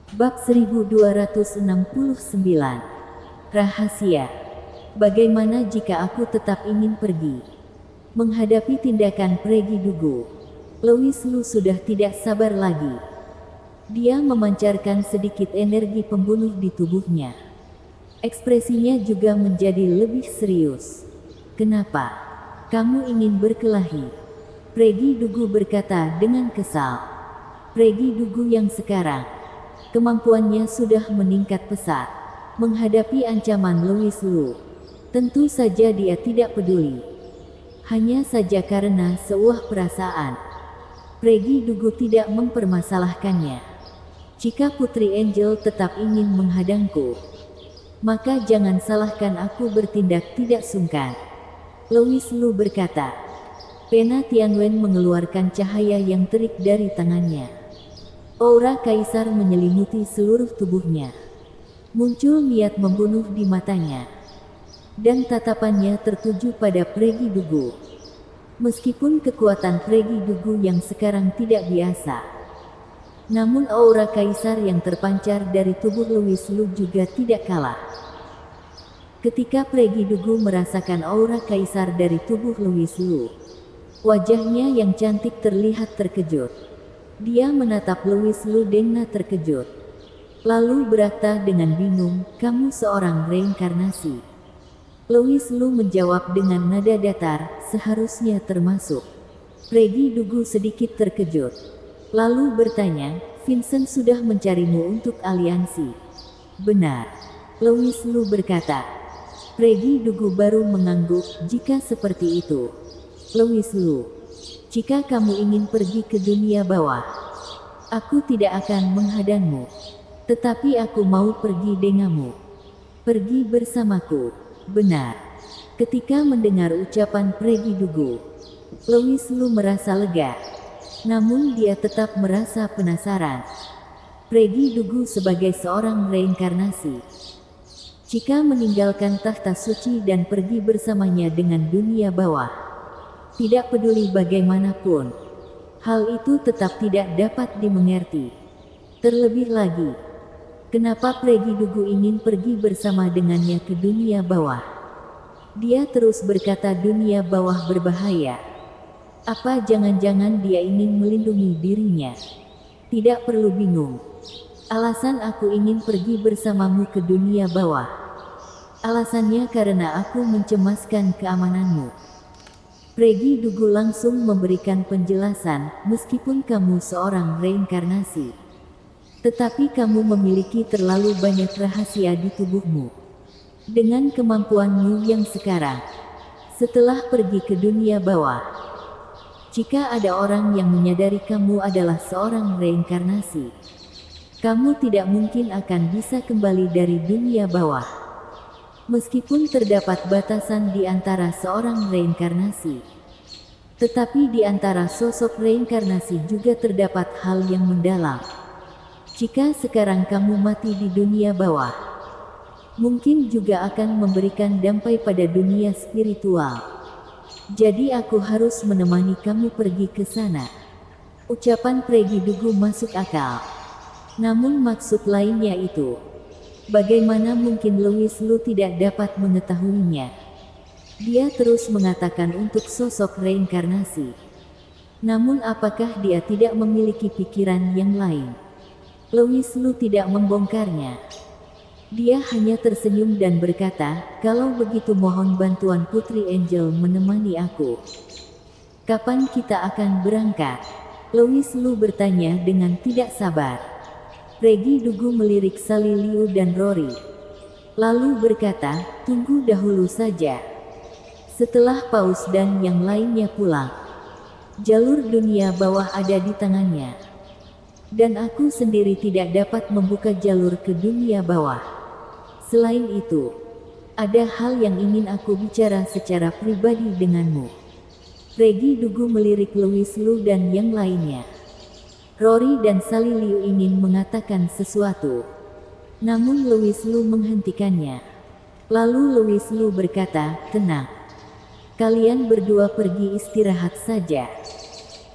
Bab 1269. Rahasia. Bagaimana jika aku tetap ingin pergi? Menghadapi tindakan Pregi Dugu, Louis Lu sudah tidak sabar lagi. Dia memancarkan sedikit energi pembunuh di tubuhnya. Ekspresinya juga menjadi lebih serius. Kenapa? Kamu ingin berkelahi? Pregi Dugu berkata dengan kesal. Pregi Dugu yang sekarang, kemampuannya sudah meningkat pesat. Menghadapi ancaman Louis Lu, tentu saja dia tidak peduli. Hanya saja karena sebuah perasaan, Pregi Dugu tidak mempermasalahkannya. Jika Putri Angel tetap ingin menghadangku, maka jangan salahkan aku bertindak tidak sungkan. Louis Lu berkata. Pena Tianwen mengeluarkan cahaya yang terik dari tangannya. Aura kaisar menyelimuti seluruh tubuhnya. Muncul niat membunuh di matanya. Dan tatapannya tertuju pada Pregi Dugu. Meskipun kekuatan Pregi Dugu yang sekarang tidak biasa, namun aura kaisar yang terpancar dari tubuh Louis Lu juga tidak kalah. Ketika Pregi Dugu merasakan aura kaisar dari tubuh Louis Lu, wajahnya yang cantik terlihat terkejut. Dia menatap Louis Lu dengan terkejut. Lalu berkata dengan bingung, "Kamu seorang reinkarnasi." Louis Lu menjawab dengan nada datar, "Seharusnya termasuk." Pregi Dugu sedikit terkejut. Lalu bertanya, "Vincent sudah mencarimu untuk aliansi?" "Benar." Louis Lu berkata. Pregi Dugu baru mengangguk, "Jika seperti itu, Louis Lu, jika kamu ingin pergi ke dunia bawah, aku tidak akan menghadangmu. Tetapi aku mau pergi denganmu. Pergi bersamaku." "Benar." Ketika mendengar ucapan Pregi Dugu, Louis Lu merasa lega. Namun dia tetap merasa penasaran. Pregi Dugu sebagai seorang reinkarnasi, jika meninggalkan tahta suci dan pergi bersamanya dengan dunia bawah, tidak peduli bagaimanapun, hal itu tetap tidak dapat dimengerti. Terlebih lagi, kenapa Pregi Dugu ingin pergi bersama dengannya ke dunia bawah? Dia terus berkata dunia bawah berbahaya. Apa jangan-jangan dia ingin melindungi dirinya? Tidak perlu bingung. Alasan aku ingin pergi bersamamu ke dunia bawah. Alasannya karena aku mencemaskan keamananmu. Pregi Dugu langsung memberikan penjelasan, "Meskipun kamu seorang reinkarnasi, tetapi kamu memiliki terlalu banyak rahasia di tubuhmu. Dengan kemampuanmu yang sekarang, setelah pergi ke dunia bawah, jika ada orang yang menyadari kamu adalah seorang reinkarnasi, kamu tidak mungkin akan bisa kembali dari dunia bawah. Meskipun terdapat batasan di antara seorang reinkarnasi, tetapi di antara sosok reinkarnasi juga terdapat hal yang mendalam. Jika sekarang kamu mati di dunia bawah, mungkin juga akan memberikan dampai pada dunia spiritual. Jadi aku harus menemani kamu pergi ke sana." Ucapan Pregi Dugu masuk akal. Namun maksud lainnya itu, bagaimana mungkin Louis Lu tidak dapat mengetahuinya? Dia terus mengatakan untuk sosok reinkarnasi. Namun apakah dia tidak memiliki pikiran yang lain? Louis Lu tidak membongkarnya. Dia hanya tersenyum dan berkata, "Kalau begitu mohon bantuan Putri Angel menemani aku." "Kapan kita akan berangkat?" Louis Lu bertanya dengan tidak sabar. Pregi Dugu melirik Sally Liu dan Rory, lalu berkata, "Tunggu dahulu saja. Setelah Paus dan yang lainnya pulang, jalur dunia bawah ada di tangannya. Dan aku sendiri tidak dapat membuka jalur ke dunia bawah. Selain itu, ada hal yang ingin aku bicara secara pribadi denganmu." Pregi Dugu melirik Louis Lu dan yang lainnya. Rory dan Sally Liu ingin mengatakan sesuatu, namun Louis Lu menghentikannya. Lalu Louis Lu berkata, "Tenang. Kalian berdua pergi istirahat saja.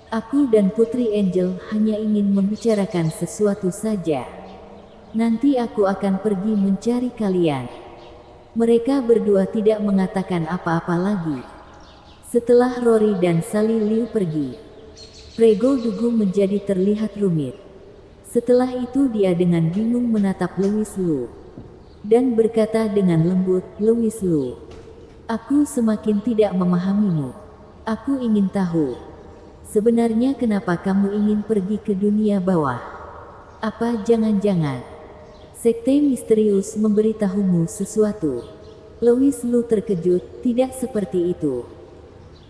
Aku dan Putri Angel hanya ingin membicarakan sesuatu saja." Nanti aku akan pergi mencari kalian. Mereka berdua tidak mengatakan apa-apa lagi. Setelah Rory dan Sally Liu pergi, Prego Dugu menjadi terlihat rumit. Setelah itu dia dengan bingung menatap Louis Lu dan berkata dengan lembut, "Louis Lu, aku semakin tidak memahamimu. Aku ingin tahu, sebenarnya kenapa kamu ingin pergi ke dunia bawah? Apa jangan-jangan sekte misterius memberitahumu sesuatu?" Louis Lu terkejut, "Tidak seperti itu.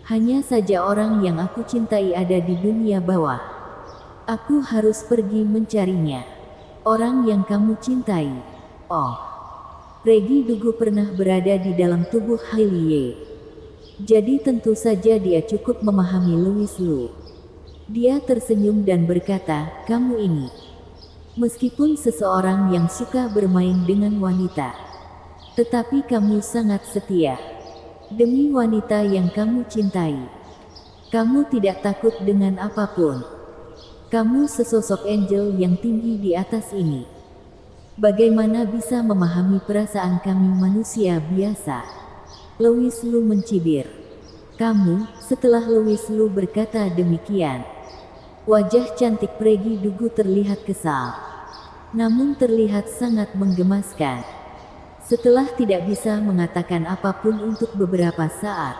Hanya saja orang yang aku cintai ada di dunia bawah. Aku harus pergi mencarinya." "Orang yang kamu cintai? Oh." Pregi Dugu pernah berada di dalam tubuh Hailie. Jadi tentu saja dia cukup memahami Louis Lu. Dia tersenyum dan berkata, "Kamu ini, meskipun seseorang yang suka bermain dengan wanita, tetapi kamu sangat setia. Demi wanita yang kamu cintai, kamu tidak takut dengan apapun. Kamu sesosok angel yang tinggi di atas ini. Bagaimana bisa memahami perasaan kami manusia biasa?" Louis Lu mencibir. "Kamu?" Setelah Louis Lu berkata demikian, wajah cantik Pregi Dugu terlihat kesal, namun terlihat sangat menggemaskan. Setelah tidak bisa mengatakan apapun untuk beberapa saat,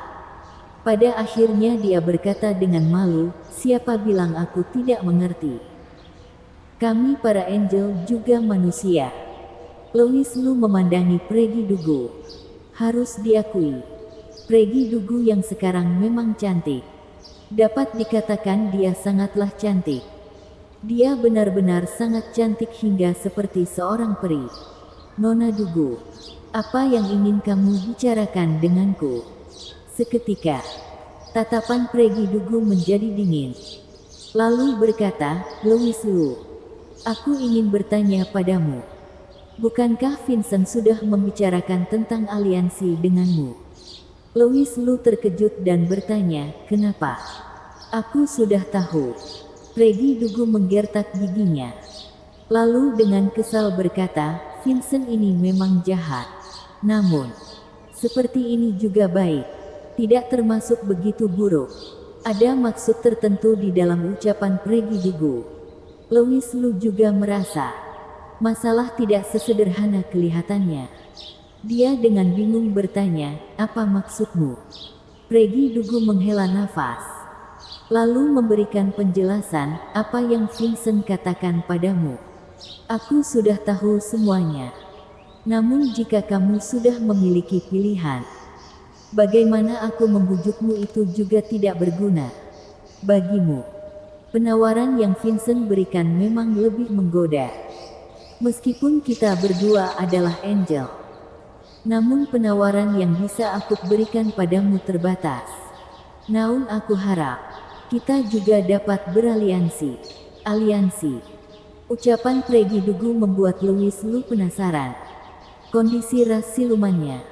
pada akhirnya dia berkata dengan malu, "Siapa bilang aku tidak mengerti? Kami para angel juga manusia." Louis Lu memandangi Pregi Dugu. Harus diakui, Pregi Dugu yang sekarang memang cantik. Dapat dikatakan dia sangatlah cantik. Dia benar-benar sangat cantik hingga seperti seorang peri. "Nona Dugu, apa yang ingin kamu bicarakan denganku?" Seketika, tatapan Pregi Dugu menjadi dingin. Lalu berkata, "Louis Lu, aku ingin bertanya padamu. Bukankah Vincent sudah membicarakan tentang aliansi denganmu?" Louis Lu terkejut dan bertanya, "Kenapa? Aku sudah tahu." Pregi Dugu menggertak giginya. Lalu dengan kesal berkata, "Vincent ini memang jahat. Namun, seperti ini juga baik. Tidak termasuk begitu buruk." Ada maksud tertentu di dalam ucapan Pregi Dugu. Louis Lu juga merasa masalah tidak sesederhana kelihatannya. Dia dengan bingung bertanya, "Apa maksudmu?" Pregi Dugu menghela nafas, lalu memberikan penjelasan, "Apa yang Vincent katakan padamu, aku sudah tahu semuanya. Namun jika kamu sudah memiliki pilihan, bagaimana aku membujukmu itu juga tidak berguna. Bagimu, penawaran yang Vincent berikan memang lebih menggoda. Meskipun kita berdua adalah angel, namun penawaran yang bisa aku berikan padamu terbatas. Namun aku harap kita juga dapat beraliansi." "Aliansi?" Ucapan Pregi Dugu membuat Louis Lu penasaran. Kondisi ras silumannya,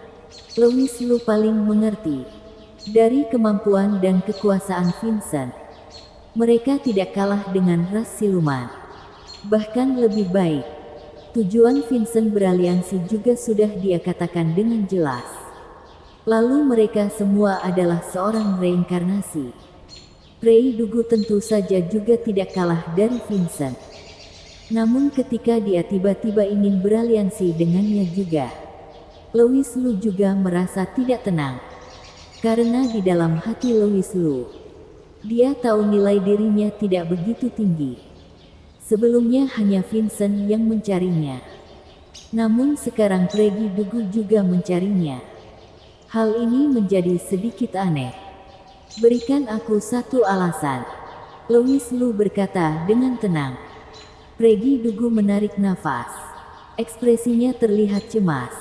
Louis Lu paling mengerti. Dari kemampuan dan kekuasaan Vincent, mereka tidak kalah dengan ras siluman. Bahkan lebih baik. Tujuan Vincent beraliansi juga sudah dia katakan dengan jelas. Lalu mereka semua adalah seorang reinkarnasi. Pregi Dugu tentu saja juga tidak kalah dari Vincent. Namun ketika dia tiba-tiba ingin beraliansi dengannya juga, Louis Lu juga merasa tidak tenang. Karena di dalam hati Louis Lu, dia tahu nilai dirinya tidak begitu tinggi. Sebelumnya hanya Vincent yang mencarinya. Namun sekarang Pregi Dugu juga mencarinya. Hal ini menjadi sedikit aneh. "Berikan aku satu alasan," Louis Lu berkata dengan tenang. Pregi Dugu menarik nafas. Ekspresinya terlihat cemas.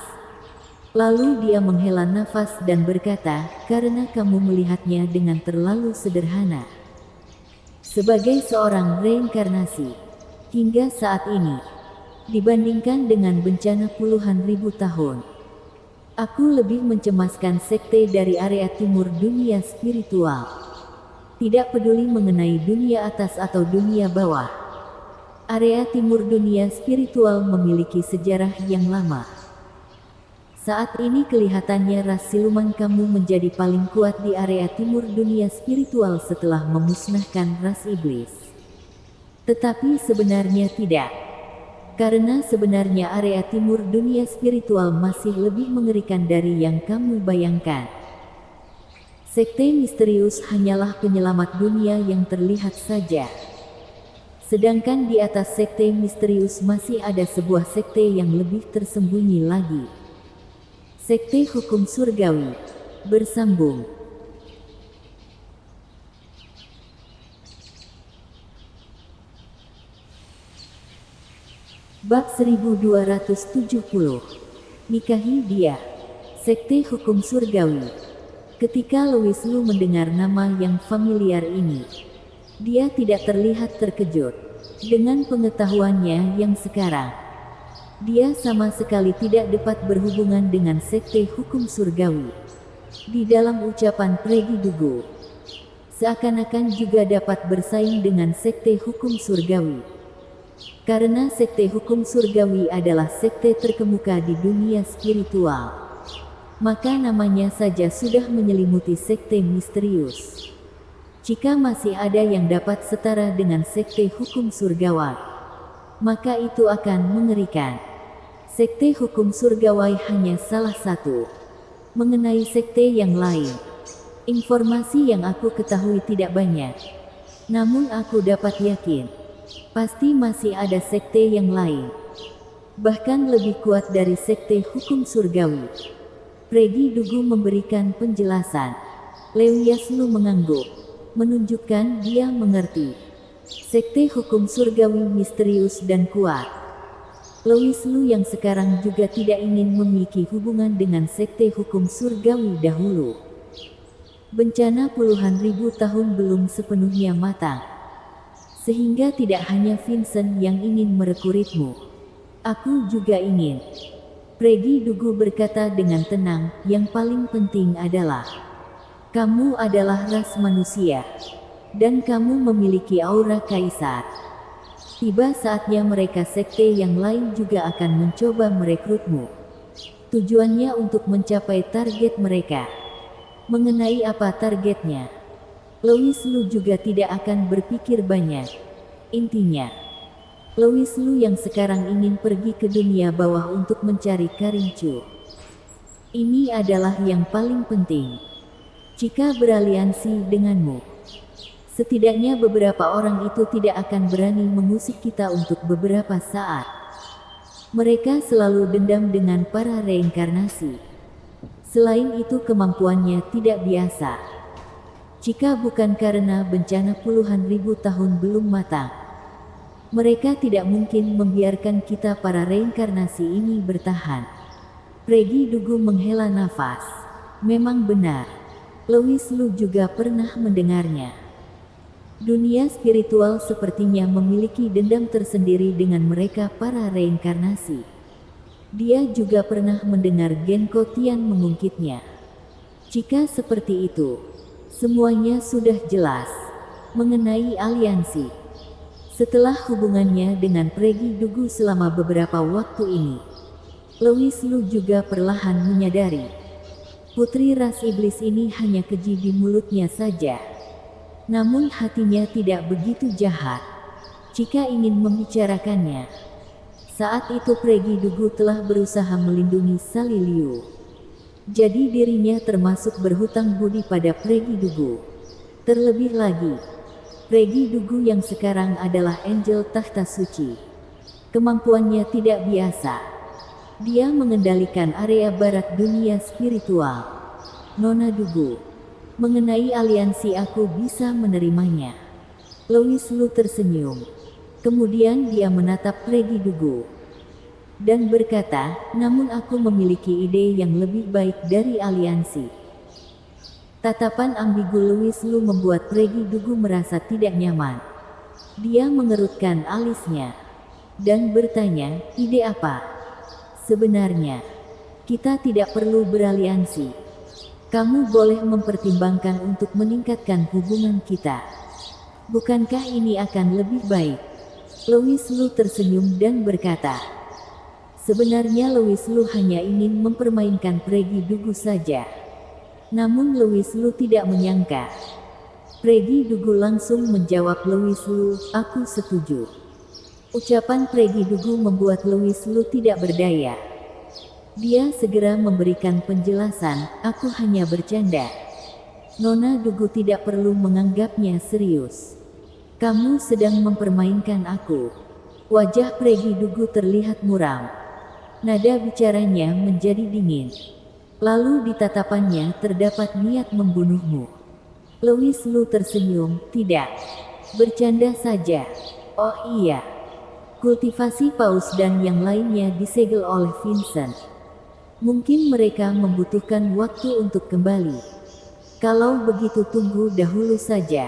Lalu dia menghela nafas dan berkata, "Karena kamu melihatnya dengan terlalu sederhana. Sebagai seorang reinkarnasi, hingga saat ini, dibandingkan dengan bencana puluhan ribu tahun, aku lebih mencemaskan sekte dari area timur dunia spiritual. Tidak peduli mengenai dunia atas atau dunia bawah. Area timur dunia spiritual memiliki sejarah yang lama. Saat ini kelihatannya ras siluman kamu menjadi paling kuat di area timur dunia spiritual setelah memusnahkan ras iblis. Tetapi sebenarnya tidak. Karena sebenarnya area timur dunia spiritual masih lebih mengerikan dari yang kamu bayangkan. Sekte misterius hanyalah penyelamat dunia yang terlihat saja. Sedangkan di atas sekte misterius masih ada sebuah sekte yang lebih tersembunyi lagi. Sekte hukum surgawi. Bersambung. Bab 1270. Nikahi dia. Sekte hukum surgawi. Ketika Louis Lu mendengar nama yang familiar ini, dia tidak terlihat terkejut. Dengan pengetahuannya yang sekarang, dia sama sekali tidak dapat berhubungan dengan sekte hukum surgawi. Di dalam ucapan Pregi Dugu, seakan-akan juga dapat bersaing dengan sekte hukum surgawi. Karena sekte hukum surgawi adalah sekte terkemuka di dunia spiritual, maka namanya saja sudah menyelimuti sekte misterius. Jika masih ada yang dapat setara dengan sekte hukum surgawi, maka itu akan mengerikan. Sekte hukum surgawi hanya salah satu. Mengenai sekte yang lain, informasi yang aku ketahui tidak banyak. Namun aku dapat yakin, pasti masih ada sekte yang lain. Bahkan lebih kuat dari sekte hukum surgawi. Pregi Dugu memberikan penjelasan. Leu Yaslu mengangguk, menunjukkan dia mengerti. Sekte hukum surgawi misterius dan kuat. Louis Lu yang sekarang juga tidak ingin memiliki hubungan dengan sekte hukum surgawi dahulu. Bencana puluhan ribu tahun belum sepenuhnya matang. Sehingga tidak hanya Vincent yang ingin merekrutmu. Aku juga ingin. Pregi Dugu berkata dengan tenang, yang paling penting adalah kamu adalah ras manusia. Dan kamu memiliki aura kaisar. Tiba saatnya mereka sekte yang lain juga akan mencoba merekrutmu. Tujuannya untuk mencapai target mereka. Mengenai apa targetnya, Louis Lu juga tidak akan berpikir banyak. Intinya, Louis Lu yang sekarang ingin pergi ke dunia bawah untuk mencari Karincu. Ini adalah yang paling penting. Jika beraliansi denganmu, setidaknya beberapa orang itu tidak akan berani mengusik kita untuk beberapa saat. Mereka selalu dendam dengan para reinkarnasi. Selain itu kemampuannya tidak biasa. Jika bukan karena bencana puluhan ribu tahun belum matang, mereka tidak mungkin membiarkan kita para reinkarnasi ini bertahan. Pregi Dugu menghela nafas. Memang benar. Louis Lu juga pernah mendengarnya. Dunia spiritual sepertinya memiliki dendam tersendiri dengan mereka para reinkarnasi. Dia juga pernah mendengar Genko Tian mengungkitnya. Jika seperti itu, semuanya sudah jelas. Mengenai aliansi, setelah hubungannya dengan Pregi Dugu selama beberapa waktu ini, Louis Lu juga perlahan menyadari, putri ras iblis ini hanya keji di mulutnya saja. Namun hatinya tidak begitu jahat jika ingin membicarakannya. Saat itu Pregi Dugu telah berusaha melindungi Sali Liu. Jadi dirinya termasuk berhutang budi pada Pregi Dugu. Terlebih lagi, Pregi Dugu yang sekarang adalah Angel Tahta Suci. Kemampuannya tidak biasa. Dia mengendalikan area barat dunia spiritual. Nona Dugu, mengenai aliansi aku bisa menerimanya. Louis Lu tersenyum. Kemudian dia menatap Pregi Dugu dan berkata, namun aku memiliki ide yang lebih baik dari aliansi. Tatapan ambigu Louis Lu membuat Pregi Dugu merasa tidak nyaman. Dia mengerutkan alisnya dan bertanya, ide apa? Sebenarnya, kita tidak perlu beraliansi. Kamu boleh mempertimbangkan untuk meningkatkan hubungan kita. Bukankah ini akan lebih baik? Louis Lu tersenyum dan berkata, sebenarnya Louis Lu hanya ingin mempermainkan Pregi Dugu saja. Namun Louis Lu tidak menyangka. Pregi Dugu langsung menjawab Louis Lu, aku setuju. Ucapan Pregi Dugu membuat Louis Lu tidak berdaya. Dia segera memberikan penjelasan, aku hanya bercanda. Nona Dugu tidak perlu menganggapnya serius. Kamu sedang mempermainkan aku. Wajah Pregi Dugu terlihat muram. Nada bicaranya menjadi dingin. Lalu di tatapannya terdapat niat membunuhmu. Louis Lu tersenyum, tidak. Bercanda saja. Oh iya. Kultivasi Paus dan yang lainnya disegel oleh Vincent. Mungkin mereka membutuhkan waktu untuk kembali. Kalau begitu tunggu dahulu saja.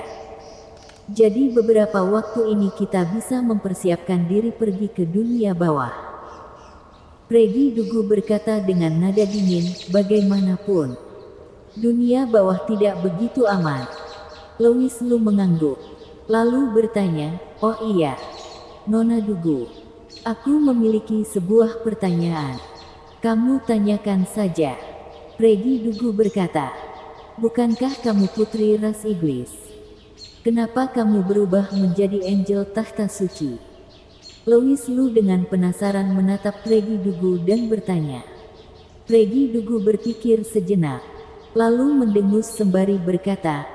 Jadi beberapa waktu ini kita bisa mempersiapkan diri pergi ke dunia bawah. Pregi Dugu berkata dengan nada dingin, bagaimanapun. Dunia bawah tidak begitu aman. Louis Lu mengangguk. Lalu bertanya, oh iya. Nona Dugu. Aku memiliki sebuah pertanyaan. Kamu tanyakan saja. Pregi Dugu berkata, bukankah kamu putri ras iblis? Kenapa kamu berubah menjadi angel tahta suci? Louis Lu dengan penasaran menatap Pregi Dugu dan bertanya. Pregi Dugu berpikir sejenak, lalu mendengus sembari berkata,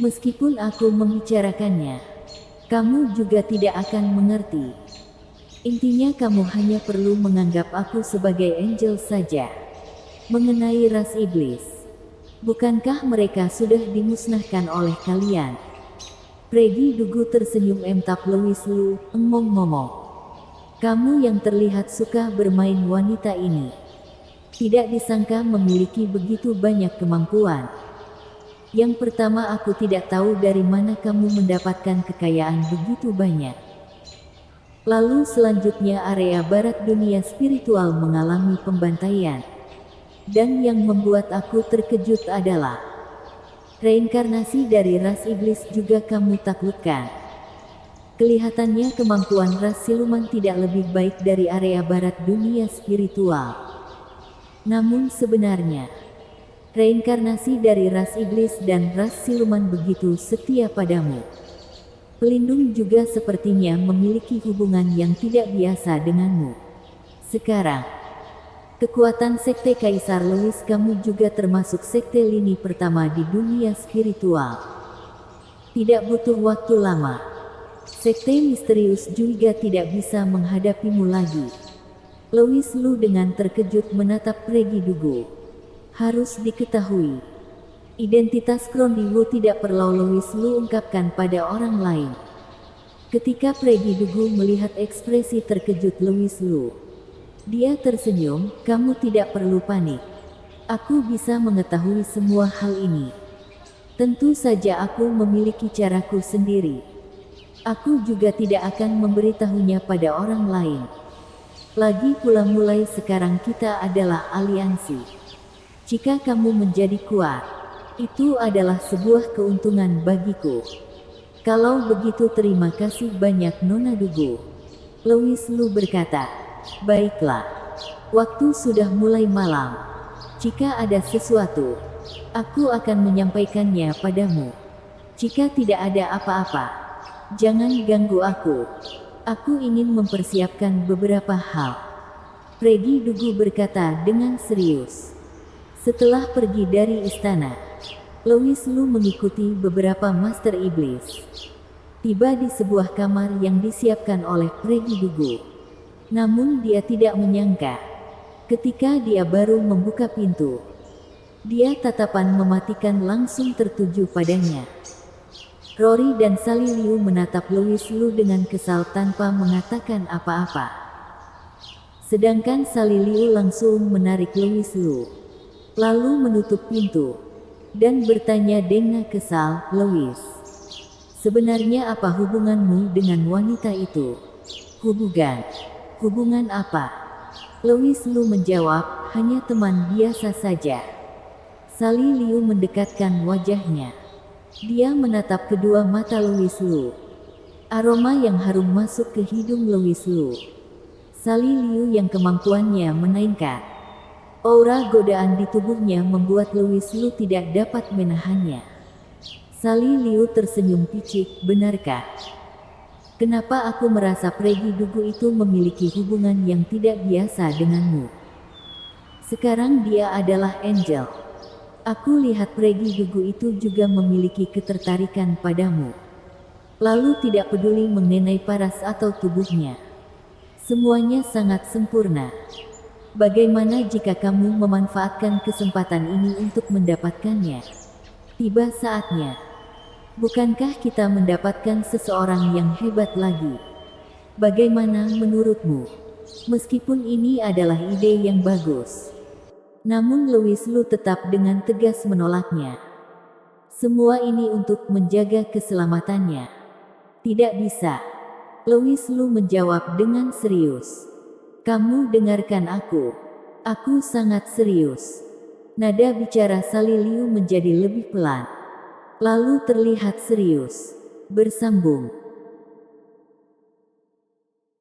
meskipun aku membicarakannya, kamu juga tidak akan mengerti. Intinya kamu hanya perlu menganggap aku sebagai angel saja. Mengenai ras iblis, bukankah mereka sudah dimusnahkan oleh kalian? Pregi Dugu tersenyum emtap Louis Lu, ngomong-ngomong. Kamu yang terlihat suka bermain wanita ini. Tidak disangka memiliki begitu banyak kemampuan. Yang pertama aku tidak tahu dari mana kamu mendapatkan kekayaan begitu banyak. Lalu selanjutnya area barat dunia spiritual mengalami pembantaian. Dan yang membuat aku terkejut adalah reinkarnasi dari ras iblis juga kamu taklukkan. Kelihatannya kemampuan ras siluman tidak lebih baik dari area barat dunia spiritual. Namun sebenarnya, reinkarnasi dari ras iblis dan ras siluman begitu setia padamu. Pelindung juga sepertinya memiliki hubungan yang tidak biasa denganmu. Sekarang, kekuatan sekte Kaisar Louis kamu juga termasuk sekte lini pertama di dunia spiritual. Tidak butuh waktu lama. Sekte misterius juga tidak bisa menghadapimu lagi. Louis Lu dengan terkejut menatap Pregi Dugu. Harus diketahui, identitas Krondi Wu tidak perlu Louis Lu ungkapkan pada orang lain. Ketika Pregi Dugu melihat ekspresi terkejut Louis Lu, dia tersenyum, kamu tidak perlu panik. Aku bisa mengetahui semua hal ini. Tentu saja aku memiliki caraku sendiri. Aku juga tidak akan memberitahunya pada orang lain. Lagi pula mulai sekarang kita adalah aliansi. Jika kamu menjadi kuat, itu adalah sebuah keuntungan bagiku. Kalau begitu terima kasih banyak Nona Dugu. Louis Lu berkata, baiklah. Waktu sudah mulai malam. Jika ada sesuatu, aku akan menyampaikannya padamu. Jika tidak ada apa-apa, jangan ganggu aku. Aku ingin mempersiapkan beberapa hal. Pregi Dugu berkata dengan serius. Setelah pergi dari istana, Louis Lu mengikuti beberapa master iblis. Tiba di sebuah kamar yang disiapkan oleh Pregi Dugu. Namun dia tidak menyangka. Ketika dia baru membuka pintu, dia tatapan mematikan langsung tertuju padanya. Rory dan Sally Liu menatap Louis Lu dengan kesal tanpa mengatakan apa-apa. Sedangkan Sally Liu langsung menarik Louis Lu, lalu menutup pintu, dan bertanya dengan kesal, Louis, sebenarnya apa hubunganmu dengan wanita itu? Hubungan apa? Louis Lu menjawab, hanya teman biasa saja. Sally Liu mendekatkan wajahnya. Dia menatap kedua mata Louis Lu. Aroma yang harum masuk ke hidung Louis Lu. Sally Liu yang kemampuannya menaikkan aura godaan di tubuhnya membuat Louis Lu tidak dapat menahannya. Sally Liu tersenyum picik, benarkah? Kenapa aku merasa Pregi Dugu itu memiliki hubungan yang tidak biasa denganmu? Sekarang dia adalah Angel. Aku lihat Pregi Dugu itu juga memiliki ketertarikan padamu. Lalu tidak peduli mengenai paras atau tubuhnya. Semuanya sangat sempurna. Bagaimana jika kamu memanfaatkan kesempatan ini untuk mendapatkannya? Tiba saatnya. Bukankah kita mendapatkan seseorang yang hebat lagi? Bagaimana menurutmu? Meskipun ini adalah ide yang bagus. Namun Louis Lu tetap dengan tegas menolaknya. Semua ini untuk menjaga keselamatannya. Tidak bisa. Louis Lu menjawab dengan serius. Kamu dengarkan aku. Aku sangat serius. Nada bicara Sally Liu menjadi lebih pelan. Lalu terlihat serius. Bersambung.